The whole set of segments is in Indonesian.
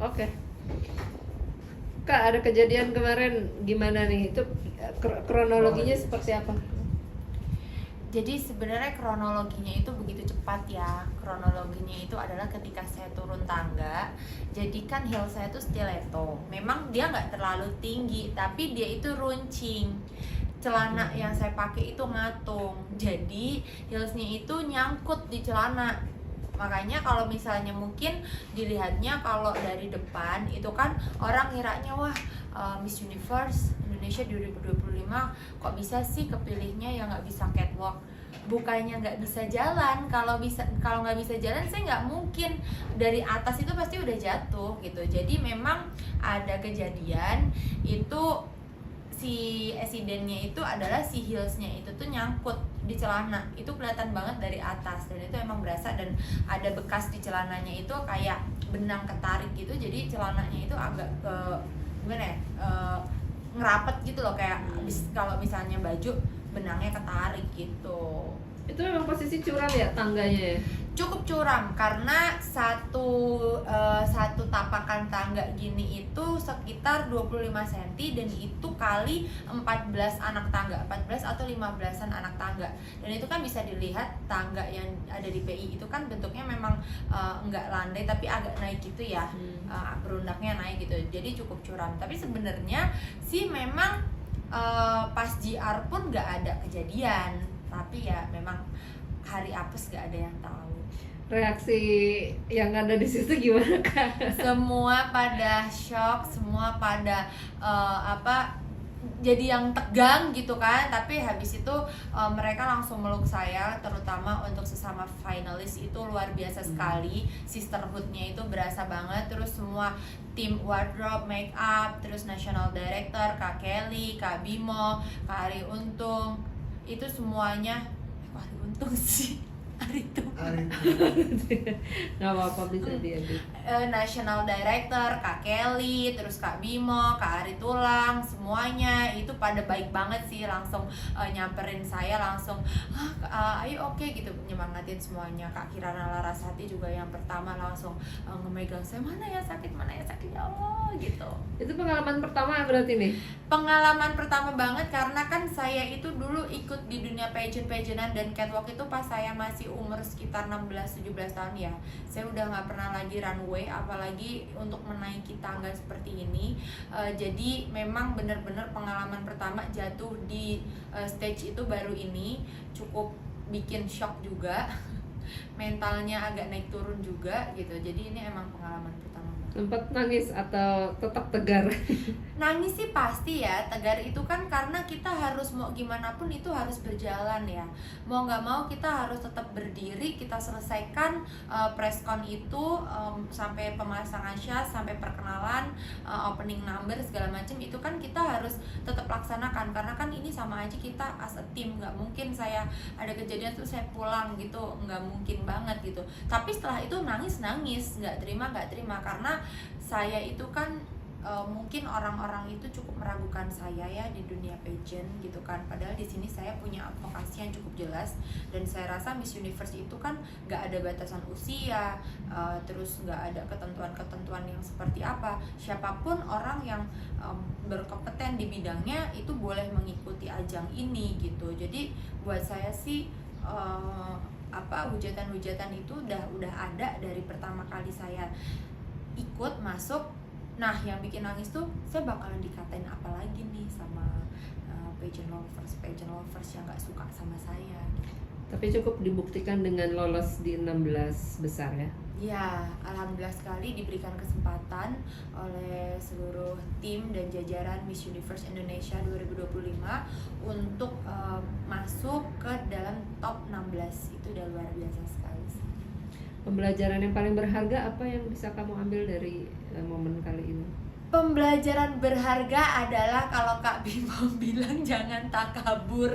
Oke. Kak, ada kejadian kemarin gimana nih? Itu kronologinya seperti apa? Jadi sebenarnya kronologinya itu begitu cepat ya. Kronologinya itu adalah ketika saya turun tangga. Jadi kan heel saya itu stiletto. Memang dia nggak terlalu tinggi, tapi dia itu runcing. Celana yang saya pakai itu ngatung. Jadi heelsnya itu nyangkut di celana. Makanya kalau misalnya mungkin dilihatnya kalau dari depan itu kan orang ngiranya wah Miss Universe Indonesia 2025 kok bisa sih kepilihnya yang nggak bisa catwalk. Bukannya nggak bisa jalan, kalau nggak bisa jalan saya nggak mungkin dari atas itu pasti udah jatuh gitu. Jadi memang ada kejadian itu si esidennya itu adalah si heelsnya itu tuh nyangkut di celana, itu kelihatan banget dari atas dan itu emang berasa, dan ada bekas di celananya itu kayak benang ketarik gitu, jadi celananya itu agak gimana ya, ngerapet gitu loh, kayak kalau misalnya baju benangnya ketarik gitu. Itu memang posisi curam ya tangganya ya? Cukup curam karena satu tapakan tangga gini itu sekitar 25 cm dan itu kali 14 anak tangga, 14 atau 15-an anak tangga. Dan itu kan bisa dilihat tangga yang ada di PI itu kan bentuknya memang enggak landai tapi agak naik gitu ya. Berundaknya naik gitu. Jadi cukup curam. Tapi sebenarnya sih memang pas JR pun nggak ada kejadian. Tapi ya memang hari apes nggak ada yang tahu. Reaksi yang ada di situ gimana Kak? Semua pada shock, semua pada jadi yang tegang gitu kan. Tapi habis itu mereka langsung meluk saya, terutama untuk sesama finalis itu luar biasa sekali. Sisterhoodnya itu berasa banget. Terus semua tim wardrobe, make up, terus national director, Kak Kelly, Kak Bimo, Kak Ari Untung, itu semuanya Kak Ari Untung sih Aritu Nggak apa-apa, bisa diedit. National Director, Kak Kelly, terus Kak Bimo, Kak Ari Tulang, semuanya itu pada baik banget sih, langsung nyamperin saya, langsung ayo oke gitu, nyemangatin semuanya. Kak Kirana Larasati juga yang pertama langsung ngemegang saya, mana ya sakit ya Allah gitu. Itu pengalaman pertama berarti nih? Pengalaman pertama banget karena kan saya itu dulu ikut di dunia pageant-pageantan dan catwalk itu pas saya masih umur sekitar 16-17 tahun ya. Saya udah nggak pernah lagi runway, apalagi untuk menaiki tangga seperti ini. Jadi memang benar-benar pengalaman pertama jatuh di stage itu baru ini, cukup bikin shock juga. Mentalnya agak naik turun juga gitu. Jadi ini emang pengalaman pertama. Sempat nangis atau tetap tegar? Nangis sih pasti ya, tegar itu kan karena kita harus mau gimana pun itu harus berjalan ya. Mau nggak mau kita harus tetap berdiri, kita selesaikan presscon itu sampai pemasangan syas, sampai perkenalan, opening number segala macam itu kan kita harus tetap laksanakan, karena kan ini sama aja kita as a team. Nggak mungkin saya ada kejadian tuh saya pulang gitu, nggak mungkin banget gitu. Tapi setelah itu nangis nggak terima karena saya itu kan mungkin orang-orang itu cukup meragukan saya ya di dunia pageant gitu kan, padahal di sini saya punya advokasi yang cukup jelas, dan saya rasa Miss Universe itu kan nggak ada batasan usia, terus nggak ada ketentuan-ketentuan yang seperti apa, siapapun orang yang berkompeten di bidangnya itu boleh mengikuti ajang ini gitu. Jadi buat saya sih hujatan-hujatan itu udah ada dari pertama kali saya ikut masuk. Nah yang bikin nangis tuh saya bakalan dikatain apa lagi nih sama pageant lovers yang gak suka sama saya gitu. Tapi cukup dibuktikan dengan lolos di 16 besar ya? Ya, alhamdulillah sekali diberikan kesempatan oleh seluruh tim dan jajaran Miss Universe Indonesia 2025 untuk masuk ke dalam top 16. Itu udah luar biasa sekali sih. Pembelajaran yang paling berharga apa yang bisa kamu ambil dari momen kali ini? Pembelajaran berharga adalah kalau Kak Bimo bilang jangan takabur.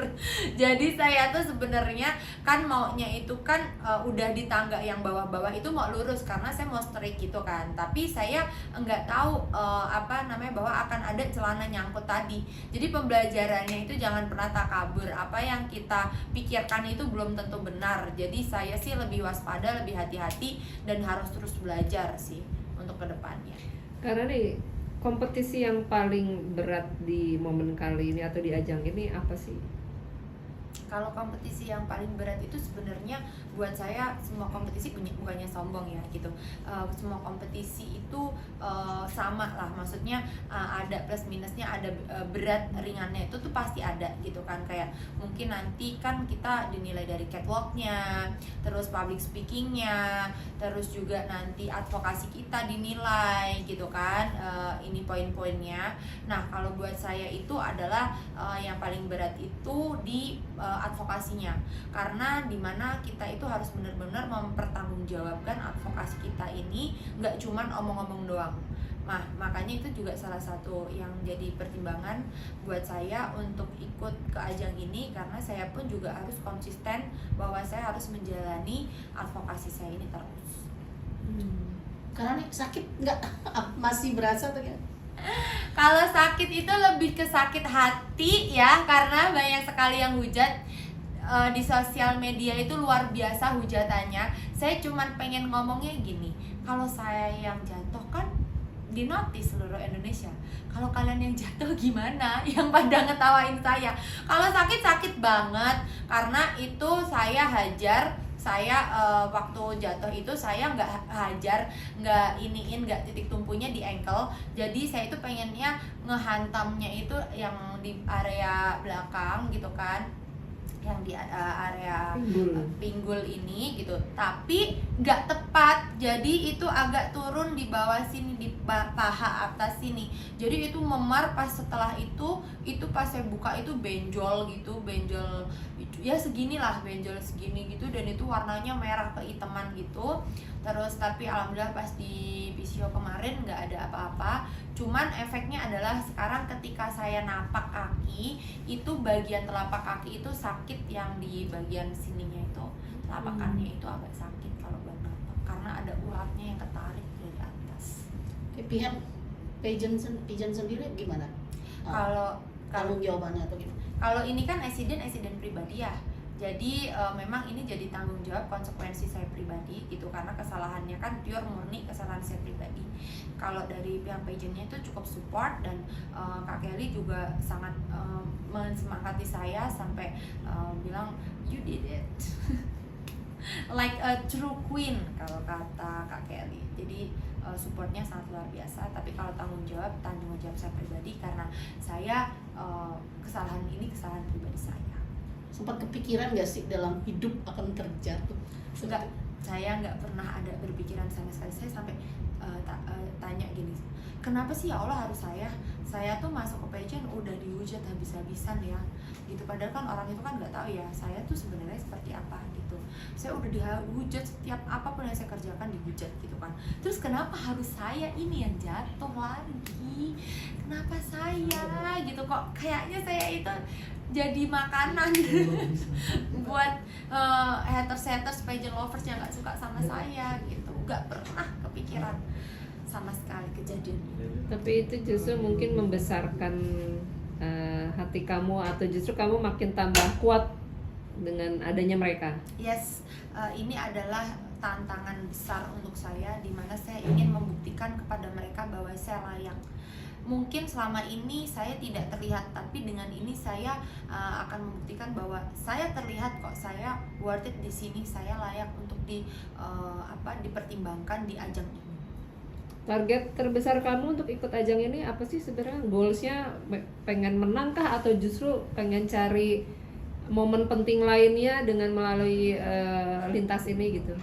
Jadi saya tuh sebenarnya kan maunya itu kan udah di tangga yang bawah-bawah itu mau lurus karena saya mau straight gitu kan. Tapi saya nggak tahu bahwa akan ada celana nyangkut tadi. Jadi pembelajarannya itu jangan pernah takabur. Apa yang kita pikirkan itu belum tentu benar. Jadi saya sih lebih waspada, lebih hati-hati dan harus terus belajar sih untuk kedepannya. Karena nih kompetisi yang paling berat di momen kali ini atau di ajang ini apa sih? Kalau kompetisi yang paling berat itu sebenarnya buat saya, semua kompetisi bukannya sombong ya gitu. Semua kompetisi itu sama lah, maksudnya ada plus minusnya, ada berat ringannya, itu tuh pasti ada gitu kan. Kayak mungkin nanti kan kita dinilai dari catwalknya, terus public speakingnya, terus juga nanti advokasi kita dinilai gitu kan. Ini poin-poinnya. Nah kalau buat saya itu adalah yang paling berat itu di advokasinya, karena dimana kita itu harus benar-benar mempertanggungjawabkan advokasi kita ini, nggak cuman omong-omong doang. Nah, makanya itu juga salah satu yang jadi pertimbangan buat saya untuk ikut ke ajang ini, karena saya pun juga harus konsisten bahwa saya harus menjalani advokasi saya ini terus. Karena nih sakit nggak masih berasa tuh ya? Kalau sakit itu lebih ke sakit hati ya, karena banyak sekali yang hujat di sosial media itu, luar biasa hujatannya. Saya cuman pengen ngomongnya gini, kalau saya yang jatuh kan dinotis seluruh Indonesia, kalau kalian yang jatuh gimana? Yang pada ngetawain saya. Kalau sakit banget, karena itu saya hajar. Saya waktu jatuh itu saya nggak hajar, nggak titik tumpunya di ankle. Jadi saya itu pengennya ngehantamnya itu yang di area belakang gitu kan, yang di area pinggul ini gitu, tapi nggak tepat, jadi itu agak turun di bawah sini, di paha atas sini. Jadi itu memar. Pas setelah itu pas saya buka itu benjol gitu, benjol ya seginilah, benjol segini gitu, dan itu warnanya merah kehitaman gitu. Terus tapi alhamdulillah pas di PCO kemarin nggak ada apa-apa. Cuman efeknya adalah sekarang ketika saya napak kaki, itu bagian telapak kaki itu sakit, yang di bagian sininya itu, telapakannya itu agak sakit kalau buat napak, karena ada uratnya yang ketarik dari atas. Pihak pageant sendiri gimana? Kalau Tanggung jawabannya atau gimana? Kalau ini kan insiden pribadi ya. Jadi memang ini jadi tanggung jawab, konsekuensi saya pribadi gitu, karena kesalahannya kan pure murni kesalahan saya pribadi. Kalau dari pihak pageantnya itu cukup support, dan Kak Kelly juga sangat mensemangati saya sampai bilang you did it like a true queen kalau kata Kak Kelly. Jadi supportnya sangat luar biasa. Tapi kalau tanggung jawab saya pribadi, karena saya kesalahan ini kesalahan pribadi saya. Sempat kepikiran nggak sih dalam hidup akan terjatuh? Enggak, saya nggak pernah ada berpikiran sama sekali. Saya sampai tanya gini, kenapa sih ya Allah harus saya tuh masuk ke pageant udah dihujat habis-habisan ya gitu. Padahal kan orang itu kan nggak tahu ya saya tuh sebenarnya seperti apa gitu. Saya udah dihujat, setiap apapun yang saya kerjakan dihujat gitu kan. Terus kenapa harus saya ini yang jatuh lagi? Kenapa saya gitu? Kok kayaknya saya itu jadi makanan buat haters pageant lovers yang nggak suka sama saya gitu. Nggak pernah kepikiran sama sekali kejadian ini. Tapi itu justru mungkin membesarkan hati kamu, atau justru kamu makin tambah kuat dengan adanya mereka? Yes, ini adalah tantangan besar untuk saya, di mana saya ingin membuktikan kepada mereka bahwa saya layak. Mungkin selama ini saya tidak terlihat, tapi dengan ini saya akan membuktikan bahwa saya terlihat kok, saya worth it di sini, saya layak untuk dipertimbangkan di ajang ini. Target terbesar kamu untuk ikut ajang ini apa sih sebenarnya? Goalsnya pengen menang kah, atau justru pengen cari momen penting lainnya dengan melalui lintas ini gitu?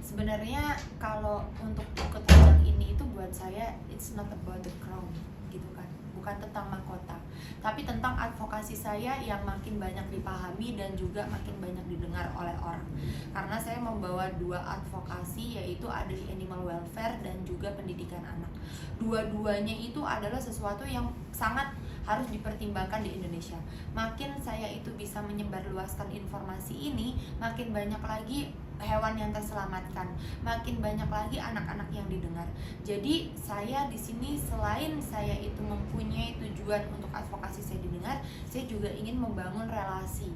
Sebenarnya kalau untuk ikut ajang ini itu buat saya it's not about the crown gitu kan, bukan tentang mahkota, tapi tentang advokasi saya yang makin banyak dipahami dan juga makin banyak didengar oleh orang. Karena saya membawa dua advokasi, yaitu ada di animal welfare dan juga pendidikan anak. Dua-duanya itu adalah sesuatu yang sangat harus dipertimbangkan di Indonesia. Makin saya itu bisa menyebarluaskan informasi ini, makin banyak lagi hewan yang terselamatkan, makin banyak lagi anak-anak yang didengar. Jadi saya di sini selain saya itu mempunyai tujuan untuk advokasi saya didengar, saya juga ingin membangun relasi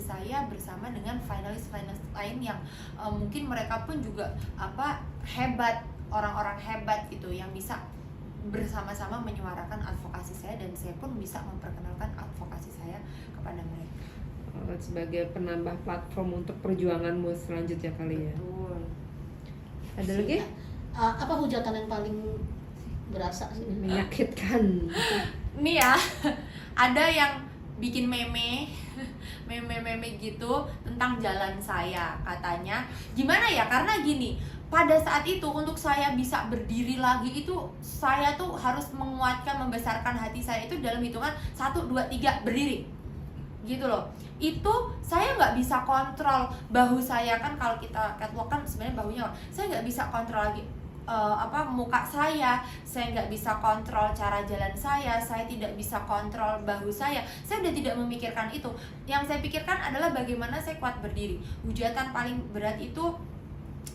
saya bersama dengan finalis lain yang mungkin mereka pun juga hebat orang-orang hebat gitu yang bisa bersama-sama menyuarakan advokasi saya, dan saya pun bisa memperkenalkan advokasi saya kepada mereka. Sebagai penambah platform untuk perjuanganmu selanjutnya kali ya. Betul. Ada lagi? Apa hujatan yang paling berasa sih? Menyakitkan. Nih ya, ada yang bikin meme gitu tentang jalan saya. Katanya gimana ya, karena gini, pada saat itu untuk saya bisa berdiri lagi itu saya tuh harus menguatkan, membesarkan hati saya itu dalam hitungan 1, 2, 3 berdiri gitu loh. Itu saya nggak bisa kontrol bahu saya, kan kalau kita catwalk kan sebenarnya bahunya saya nggak bisa kontrol lagi muka saya nggak bisa kontrol cara jalan saya tidak bisa kontrol bahu saya udah tidak memikirkan itu. Yang saya pikirkan adalah bagaimana saya kuat berdiri. Hujatan paling berat itu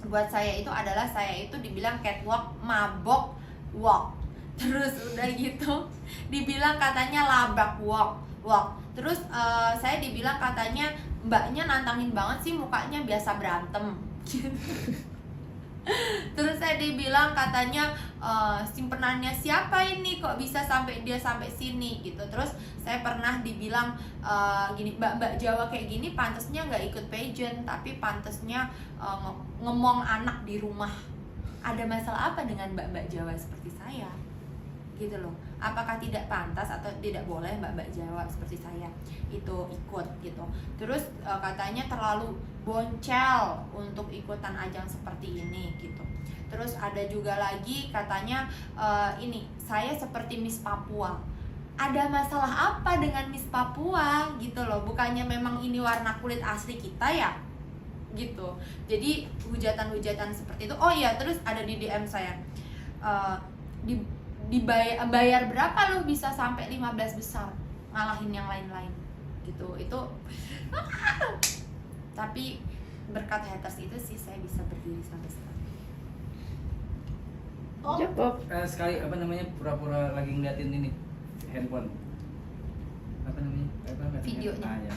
buat saya itu adalah saya itu dibilang catwalk mabok walk, terus udah gitu dibilang katanya labrak walk. Terus saya dibilang katanya mbaknya nantangin banget sih, mukanya biasa berantem. Terus saya dibilang katanya simpenannya siapa ini kok bisa sampai dia sampai sini gitu. Terus saya pernah dibilang gini, mbak Jawa kayak gini pantesnya nggak ikut pageant, tapi pantesnya ngemong anak di rumah. Ada masalah apa dengan mbak Jawa seperti saya gitu loh? Apakah tidak pantas atau tidak boleh mbak Jawa seperti saya itu ikut gitu? Terus katanya terlalu boncel untuk ikutan ajang seperti ini gitu. Terus ada juga lagi katanya ini saya seperti Miss Papua. Ada masalah apa dengan Miss Papua gitu loh? Bukannya memang ini warna kulit asli kita ya gitu. Jadi hujatan-hujatan seperti itu. Oh iya, terus ada di DM saya dibayar berapa lo bisa sampai 15 besar ngalahin yang lain-lain gitu. Itu tapi berkat haters itu sih saya bisa berdiri sampai sekarang. Cukup. Sekali pura-pura lagi ngeliatin ini handphone, apa namanya, Videonya. ya.